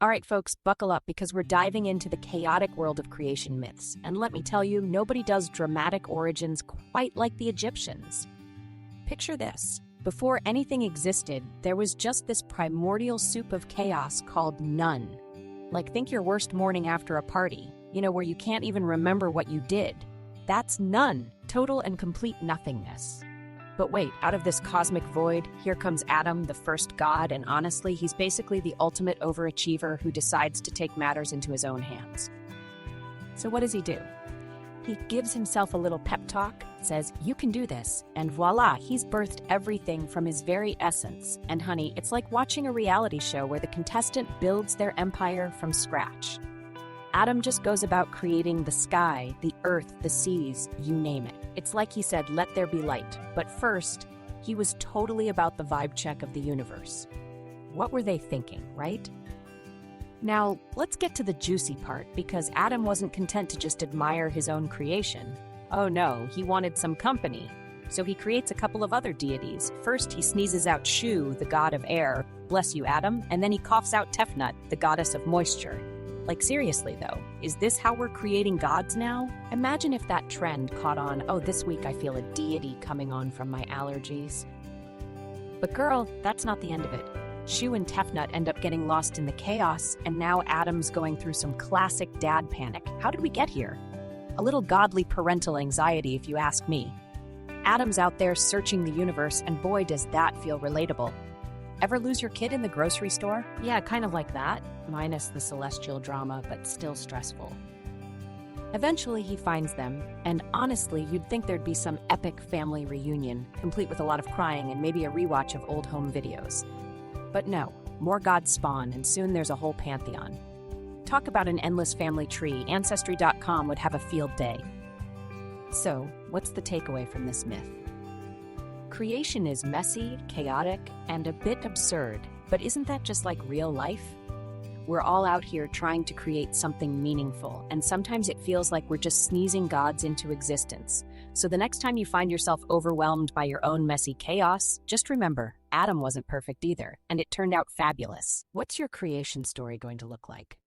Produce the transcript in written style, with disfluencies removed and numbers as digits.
All right, folks, buckle up because we're diving into the chaotic world of creation myths. And let me tell you, nobody does dramatic origins quite like the Egyptians. Picture this. Before anything existed, there was just this primordial soup of chaos called none. Like, think your worst morning after a party, where you can't even remember what you did. That's none, total and complete nothingness. But wait, out of this cosmic void, here comes Atum, the first god, and honestly, he's basically the ultimate overachiever who decides to take matters into his own hands. So what does he do? He gives himself a little pep talk, says, "You can do this," and voila, he's birthed everything from his very essence. And honey, it's like watching a reality show where the contestant builds their empire from scratch. Atum just goes about creating the sky, the earth, the seas, you name it. It's like he said, "Let there be light." But first, he was totally about the vibe check of the universe. What were they thinking, right? Now, let's get to the juicy part, because Atum wasn't content to just admire his own creation. Oh no, he wanted some company. So he creates a couple of other deities. First, he sneezes out Shu, the god of air, bless you, Atum, and then he coughs out Tefnut, the goddess of moisture. Like, seriously though, is this how we're creating gods now? Imagine if that trend caught on, "Oh, this week I feel a deity coming on from my allergies." But girl, that's not the end of it. Shu and Tefnut end up getting lost in the chaos, and now Atum's going through some classic dad panic. How did we get here? A little godly parental anxiety, if you ask me. Atum's out there searching the universe, and boy, does that feel relatable. Ever lose your kid in the grocery store? Yeah, kind of like that, minus the celestial drama, but still stressful. Eventually, he finds them, and honestly, you'd think there'd be some epic family reunion, complete with a lot of crying and maybe a rewatch of old home videos. But no, more gods spawn, and soon there's a whole pantheon. Talk about an endless family tree. Ancestry.com would have a field day. So, what's the takeaway from this myth? Creation is messy, chaotic, and a bit absurd, but isn't that just like real life? We're all out here trying to create something meaningful, and sometimes it feels like we're just sneezing gods into existence. So the next time you find yourself overwhelmed by your own messy chaos, just remember, Atum wasn't perfect either, and it turned out fabulous. What's your creation story going to look like?